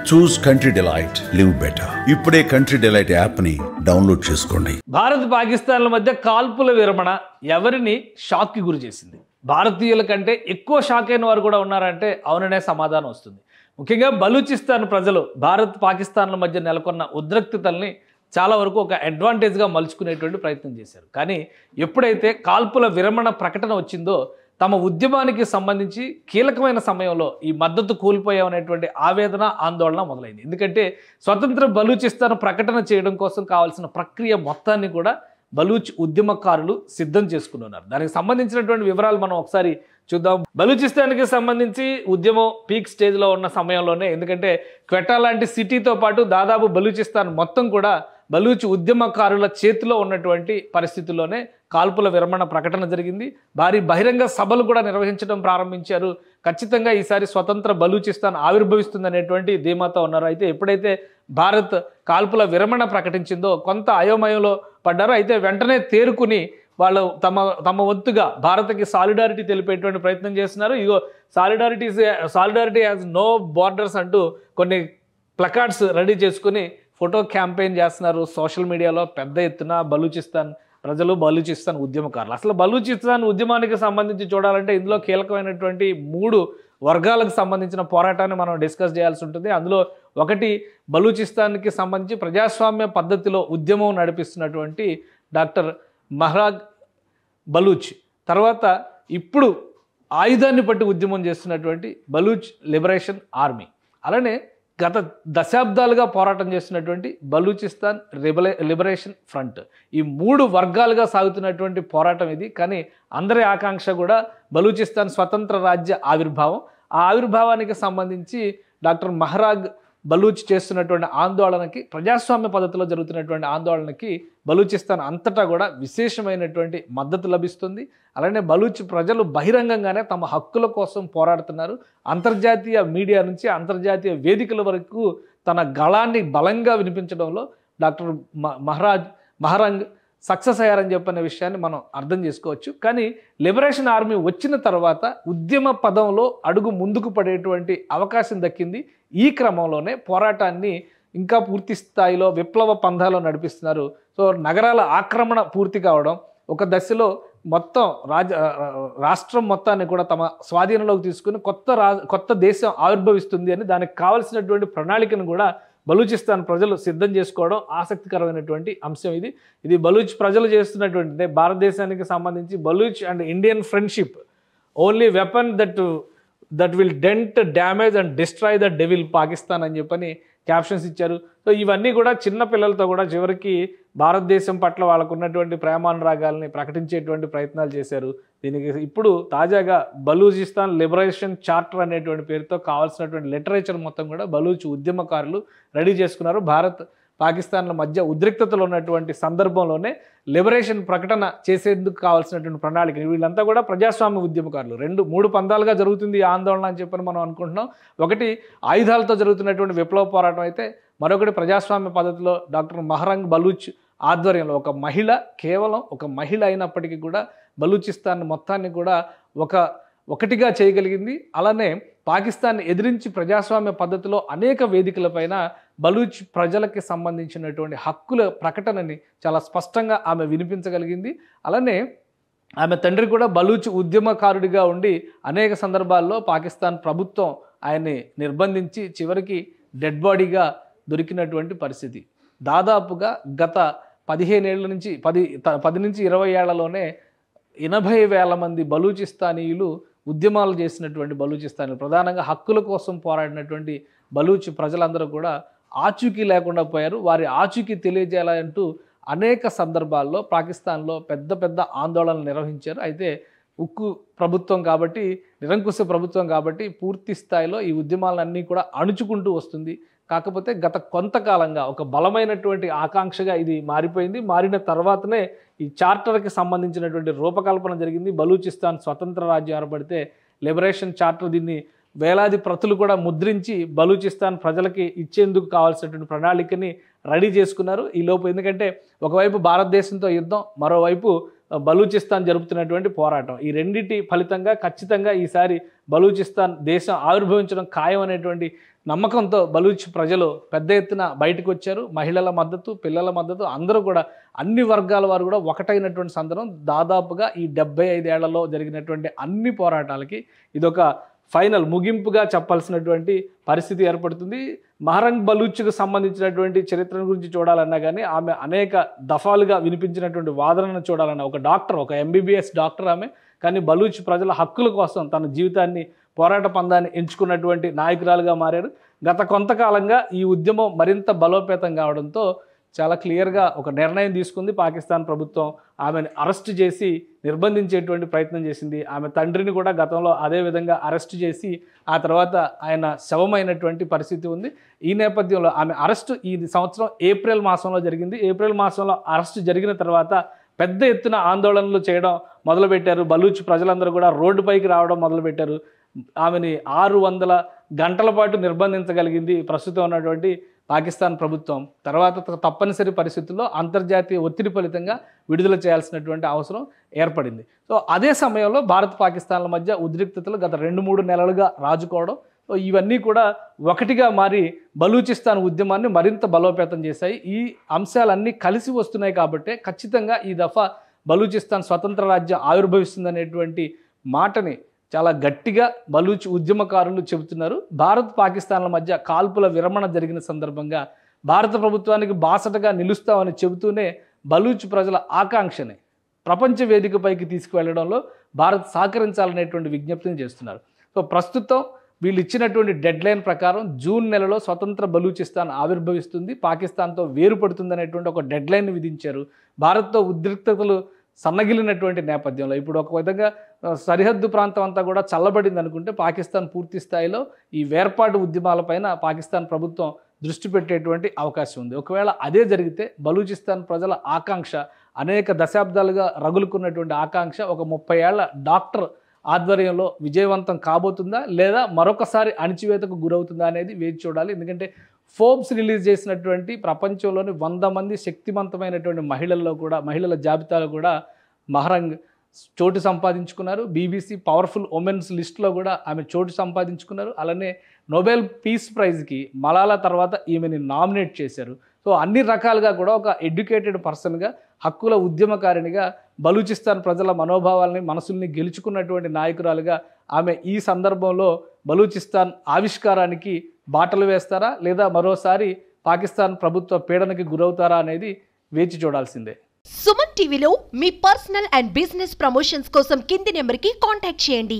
చూస్ country delight, live better. ఇప్పుడే country delight app ని download చేసుకోండి. భారత్ పాకిస్తాన్ల మధ్య కాల్పుల విరమణ ఎవరిని షాక్ కి గురి చేసింది? భారతీయుల కంటే ఎక్కువ షాక్ అయిన వారు కూడా ఉన్నారంటే అవుననే సమాధానం వస్తుంది. ముఖ్యంగా బలూచిస్తాన్ ప్రజలు భారత్ పాకిస్తాన్ల మధ్య నెలకొన్న ఉద్రిక్తతల్ని చాలా వరకు ఒక అడ్వాంటేజ్గా మలుచుకునేటువంటి ప్రయత్నం చేశారు. కానీ ఎప్పుడైతే కాల్పుల విరమణ ప్రకటన వచ్చిందో తమ ఉద్యమానికి సంబంధించి కీలకమైన సమయంలో ఈ మద్దతు కోల్పోయామనేటువంటి ఆవేదన, ఆందోళన మొదలైంది. ఎందుకంటే స్వతంత్ర బలూచిస్తాన్ ప్రకటన చేయడం కోసం కావాల్సిన ప్రక్రియ మొత్తాన్ని కూడా బలూచ్ ఉద్యమకారులు సిద్ధం చేసుకున్నారు. దానికి సంబంధించినటువంటి వివరాలు మనం ఒకసారి చూద్దాం. బలూచిస్తాన్కి సంబంధించి ఉద్యమం పీక్ స్టేజ్లో ఉన్న సమయంలోనే, ఎందుకంటే క్వెటా లాంటి సిటీతో పాటు దాదాపు బలూచిస్తాన్ మొత్తం కూడా బలూచ్ ఉద్యమకారుల చేతిలో ఉన్నటువంటి పరిస్థితుల్లోనే కాల్పుల విరమణ ప్రకటన జరిగింది. భారీ బహిరంగ సభలు కూడా నిర్వహించడం ప్రారంభించారు. ఖచ్చితంగా ఈసారి స్వతంత్ర బలూచిస్తాన్ ఆవిర్భవిస్తుందనేటువంటి ధీమాతో ఉన్నారు. అయితే ఎప్పుడైతే భారత్ కాల్పుల విరమణ ప్రకటించిందో కొంత అయోమయంలో పడ్డారు. అయితే వెంటనే తేరుకుని వాళ్ళు తమ వంతుగా భారత్కి సాలిడారిటీ తెలిపేటువంటి ప్రయత్నం చేస్తున్నారు. ఇగో సాలిడారిటీ హ్యాస్ నో బార్డర్స్ అంటూ కొన్ని ప్లకార్డ్స్ రెడీ చేసుకుని ఫోటో క్యాంపెయిన్ చేస్తున్నారు సోషల్ మీడియాలో పెద్ద ఎత్తున. బలూచిస్తాన్ ప్రజలు, బలూచిస్తాన్ ఉద్యమకారులు. అసలు బలూచిస్తాన్ ఉద్యమానికి సంబంధించి చూడాలంటే ఇందులో కీలకమైనటువంటి 3 వర్గాలకు సంబంధించిన పోరాటాన్ని మనం డిస్కస్ చేయాల్సి ఉంటుంది. అందులో ఒకటి బలూచిస్తాన్కి సంబంధించి ప్రజాస్వామ్య పద్ధతిలో ఉద్యమం నడిపిస్తున్నటువంటి డాక్టర్ మహ్రాగ్ బలూచ్, తర్వాత ఇప్పుడు ఆయుధాన్ని పట్టి ఉద్యమం చేస్తున్నటువంటి బలూచ్ లిబరేషన్ ఆర్మీ, అలానే గత దశాబ్దాలుగా పోరాటం చేస్తున్నటువంటి బలూచిస్తాన్ లిబరేషన్ ఫ్రంట్. ఈ 3 వర్గాలుగా సాగుతున్నటువంటి పోరాటం ఇది. కానీ అందరి ఆకాంక్ష కూడా బలూచిస్తాన్ స్వతంత్ర రాజ్య ఆవిర్భావం. ఆ ఆవిర్భావానికి సంబంధించి డాక్టర్ మహ్రాగ్ బలూచ్ చేస్తున్నటువంటి ఆందోళనకి, ప్రజాస్వామ్య పద్ధతిలో జరుగుతున్నటువంటి ఆందోళనకి బలూచిస్తాన్ అంతటా కూడా విశేషమైనటువంటి మద్దతు లభిస్తుంది. అలానే బలూచ్ ప్రజలు బహిరంగంగానే తమ హక్కుల కోసం పోరాడుతున్నారు. అంతర్జాతీయ మీడియా నుంచి అంతర్జాతీయ వేదికల వరకు తన గళాన్ని బలంగా వినిపించడంలో డాక్టర్ మహ్రాగ్ సక్సెస్ అయ్యారని చెప్పిన విషయాన్ని మనం అర్థం చేసుకోవచ్చు. కానీ లిబరేషన్ ఆర్మీ వచ్చిన తర్వాత ఉద్యమ పదంలో అడుగు ముందుకు పడేటువంటి అవకాశం దక్కింది. ఈ క్రమంలోనే పోరాటాన్ని ఇంకా పూర్తి స్థాయిలో విప్లవ పంథాలో నడిపిస్తున్నారు. సో నగరాల ఆక్రమణ పూర్తి కావడం, ఒక దశలో మొత్తం రాష్ట్రం మొత్తాన్ని కూడా తమ స్వాధీనంలోకి తీసుకుని కొత్త దేశం ఆవిర్భవిస్తుంది అని దానికి కావలసినటువంటి ప్రణాళికను కూడా బలూచిస్తాన్ ప్రజలు సిద్ధం చేసుకోవడం ఆసక్తికరమైనటువంటి అంశం. ఇది బలూచ్ ప్రజలు చేస్తున్నటువంటి భారతదేశానికి సంబంధించి Baloch and Indian friendship only weapon that will dent, damage and destroy the devil Pakistan అని చెప్పని క్యాప్షన్స్ ఇచ్చారు. సో ఇవన్నీ కూడా చిన్న పిల్లలతో కూడా చివరికి భారతదేశం పట్ల వాళ్ళకు ఉన్నటువంటి ప్రేమానురాగాల్ని ప్రకటించేటువంటి ప్రయత్నాలు చేశారు. దీనికి ఇప్పుడు తాజాగా బలూచిస్తాన్ లిబరేషన్ చార్టర్ అనేటువంటి పేరుతో కావాల్సినటువంటి లిటరేచర్ మొత్తం కూడా బలూచ్ ఉద్యమకారులు రెడీ చేసుకున్నారు. భారత్ పాకిస్తాన్ల మధ్య ఉద్రిక్తతలు ఉన్నటువంటి సందర్భంలోనే లిబరేషన్ ప్రకటన చేసేందుకు కావాల్సినటువంటి ప్రణాళిక. వీళ్ళంతా కూడా ప్రజాస్వామ్య ఉద్యమకారులు. 3 పందాలుగా జరుగుతుంది ఈ ఆందోళన అని చెప్పని మనం అనుకుంటున్నాం. ఒకటి ఆయుధాలతో జరుగుతున్నటువంటి విప్లవ పోరాటం అయితే, మరొకటి ప్రజాస్వామ్య పద్ధతిలో డాక్టర్ మహ్రాగ్ బలూచ్ ఆధ్వర్యంలో కేవలం ఒక మహిళ అయినప్పటికీ కూడా బలూచిస్తాన్ మొత్తాన్ని కూడా ఒకటిగా చేయగలిగింది. అలానే పాకిస్తాన్ ఎదిరించి ప్రజాస్వామ్య పద్ధతిలో అనేక వేదికలపైన బలూచ్ ప్రజలకి సంబంధించినటువంటి హక్కుల ప్రకటనని చాలా స్పష్టంగా ఆమె వినిపించగలిగింది. అలానే ఆమె తండ్రి కూడా బలూచ్ ఉద్యమకారుడిగా ఉండి అనేక సందర్భాల్లో పాకిస్తాన్ ప్రభుత్వం ఆయన్ని నిర్బంధించి చివరికి డెడ్ బాడీగా దొరికినటువంటి పరిస్థితి. దాదాపుగా గత 15 ఏళ్ల నుంచి 10 నుంచి 20 ఏళ్లలోనే 80,000 మంది బలూచిస్తానీయులు ఉద్యమాలు చేసినటువంటి బలూచిస్తానీయులు, ప్రధానంగా హక్కుల కోసం పోరాడినటువంటి బలూచ్ ప్రజలందరూ కూడా ఆచూకీ లేకుండా పోయారు. వారి ఆచూకీ తెలియజేయాలంటూ అనేక సందర్భాల్లో పాకిస్తాన్లో పెద్ద ఆందోళనలు నిర్వహించారు. అయితే ఉక్కు ప్రభుత్వం కాబట్టి, నిరంకుశ ప్రభుత్వం కాబట్టి పూర్తి స్థాయిలో ఈ ఉద్యమాలన్నీ కూడా అణుచుకుంటూ వస్తుంది. కాకపోతే గత కొంతకాలంగా ఒక బలమైనటువంటి ఆకాంక్షగా ఇది మారిపోయింది. మారిన తర్వాతనే ఈ చార్టర్కి సంబంధించినటువంటి రూపకల్పన జరిగింది. బలూచిస్తాన్ స్వతంత్ర రాజ్యం ఏర్పడితే లిబరేషన్ చార్టర్ దీన్ని వేలాది ప్రతులు కూడా ముద్రించి బలూచిస్తాన్ ప్రజలకి ఇచ్చేందుకు కావాల్సినటువంటి ప్రణాళికని రెడీ చేసుకున్నారు. ఈ లోపు ఎందుకంటే ఒకవైపు భారతదేశంతో యుద్ధం, మరోవైపు బలూచిస్తాన్ జరుపుతున్నటువంటి పోరాటం, ఈ రెండింటి ఫలితంగా ఖచ్చితంగా ఈసారి బలూచిస్తాన్ దేశం ఆవిర్భవించడం ఖాయం అనేటువంటి నమ్మకంతో బలూచ్ ప్రజలు పెద్ద ఎత్తున బయటకు వచ్చారు. మహిళల మద్దతు, పిల్లల మద్దతు అందరూ కూడా అన్ని వర్గాల వారు కూడా ఒకటైనటువంటి సందర్భం. దాదాపుగా ఈ 75 ఏళ్లలో జరిగినటువంటి అన్ని పోరాటాలకి ఇదొక ఫైనల్ ముగింపుగా చెప్పాల్సినటువంటి పరిస్థితి ఏర్పడుతుంది. మహరంగ్ బలూచ్కు సంబంధించినటువంటి చరిత్ర గురించి చూడాలన్నా కానీ ఆమె అనేక దఫాలుగా వినిపించినటువంటి వాదనను చూడాలన్నా ఒక డాక్టర్, ఒక MBBS డాక్టర్ ఆమె. కానీ బలూచ్ ప్రజల హక్కుల కోసం తన జీవితాన్ని పోరాట పందాన్ని ఎంచుకున్నటువంటి నాయకురాలుగా మారారు. గత కొంతకాలంగా ఈ ఉద్యమం మరింత బలోపేతం కావడంతో చాలా క్లియర్గా ఒక నిర్ణయం తీసుకుంది పాకిస్తాన్ ప్రభుత్వం. ఆమెను అరెస్ట్ చేసి నిర్బంధించేటువంటి ప్రయత్నం చేసింది. ఆమె తండ్రిని కూడా గతంలో అదే విధంగా అరెస్ట్ చేసి ఆ తర్వాత ఆయన శవమైనటువంటి పరిస్థితి ఉంది. ఈ నేపథ్యంలో ఆమె అరెస్టు ఈ సంవత్సరం ఏప్రిల్ మాసంలో జరిగింది. ఏప్రిల్ మాసంలో అరెస్టు జరిగిన తర్వాత పెద్ద ఎత్తున ఆందోళనలు చేయడం మొదలుపెట్టారు. బలూచ్ ప్రజలందరూ కూడా రోడ్డుపైకి రావడం మొదలుపెట్టారు. ఆమెని 600 గంటల పాటు నిర్బంధించగలిగింది ప్రస్తుతం ఉన్నటువంటి పాకిస్తాన్ ప్రభుత్వం. తర్వాత తప్పనిసరి పరిస్థితుల్లో అంతర్జాతీయ ఒత్తిడి ఫలితంగా విడుదల చేయాల్సినటువంటి అవసరం ఏర్పడింది. సో అదే సమయంలో భారత్ పాకిస్తాన్ల మధ్య ఉద్రిక్తతలు గత 2-3 నెలలుగా రాజుకోవడం, ఇవన్నీ కూడా ఒకటిగా మారి బలూచిస్తాన్ ఉద్యమాన్ని మరింత బలోపేతం చేశాయి. ఈ అంశాలన్నీ కలిసి వస్తున్నాయి కాబట్టి ఖచ్చితంగా ఈ దఫా బలూచిస్తాన్ స్వతంత్ర రాజ్యం ఆవిర్భవిస్తుందనేటువంటి మాటని చాలా గట్టిగా బలూచ్ ఉద్యమకారులు చెబుతున్నారు. భారత్ పాకిస్తాన్ల మధ్య కాల్పుల విరమణ జరిగిన సందర్భంగా భారత ప్రభుత్వానికి బాసటగా నిలుస్తామని చెబుతూనే బలూచ్ ప్రజల ఆకాంక్షని ప్రపంచ వేదికపైకి తీసుకువెళ్లడంలో భారత్ సహకరించాలనేటువంటి విజ్ఞప్తిని చేస్తున్నారు. సో ప్రస్తుతం వీళ్ళు ఇచ్చినటువంటి డెడ్లైన్ ప్రకారం జూన్ నెలలో స్వతంత్ర బలూచిస్తాన్ ఆవిర్భవిస్తుంది, పాకిస్తాన్తో వేరుపడుతుందనేటువంటి ఒక డెడ్లైన్ విధించారు. భారత్తో ఉద్రిక్తతలు సన్నగిలినటువంటి నేపథ్యంలో ఇప్పుడు ఒక విధంగా సరిహద్దు ప్రాంతం అంతా కూడా చల్లబడింది అనుకుంటే పాకిస్తాన్ పూర్తి స్థాయిలో ఈ వేర్పాటు ఉద్యమాలపైన పాకిస్తాన్ ప్రభుత్వం దృష్టి పెట్టేటువంటి అవకాశం ఉంది. ఒకవేళ అదే జరిగితే బలూచిస్తాన్ ప్రజల ఆకాంక్ష, అనేక దశాబ్దాలుగా రగులుకున్నటువంటి ఆకాంక్ష ఒక 30 ఏళ్ల డాక్టర్ ఆధ్వర్యంలో విజయవంతం కాబోతుందా లేదా మరొకసారి అణిచివేతకు గురవుతుందా అనేది వేచి చూడాలి. ఎందుకంటే ఫోర్బ్స్ రిలీజ్ చేసినటువంటి ప్రపంచంలోని 100 మంది శక్తివంతమైనటువంటి మహిళల జాబితాలో కూడా మహరంగ్ చోటు సంపాదించుకున్నారు. BBC పవర్ఫుల్ ఉమెన్స్ లిస్ట్లో కూడా ఆమె చోటు సంపాదించుకున్నారు. అలానే నోబెల్ పీస్ ప్రైజ్కి మలాలా తర్వాత ఈమెని నామినేట్ చేశారు. సో అన్ని రకాలుగా కూడా ఒక ఎడ్యుకేటెడ్ పర్సన్గా, హక్కుల ఉద్యమకారినిగా, బలూచిస్తాన్ ప్రజల మనోభావాలని మనసుల్ని గెలుచుకున్నటువంటి నాయకురాలుగా ఆమె ఈ సందర్భంలో బలూచిస్తాన్ ఆవిష్కారానికి బాటలు వేస్తారా లేదా మరోసారి పాకిస్తాన్ ప్రభుత్వ పీడనకి గురవుతారా అనేది వేచి చూడాల్సిందే. సుమన్ టీవీలో మీ పర్సనల్ అండ్ బిజినెస్ ప్రమోషన్స్ కోసం కింది నెంబర్కి కాంటాక్ట్ చేయండి.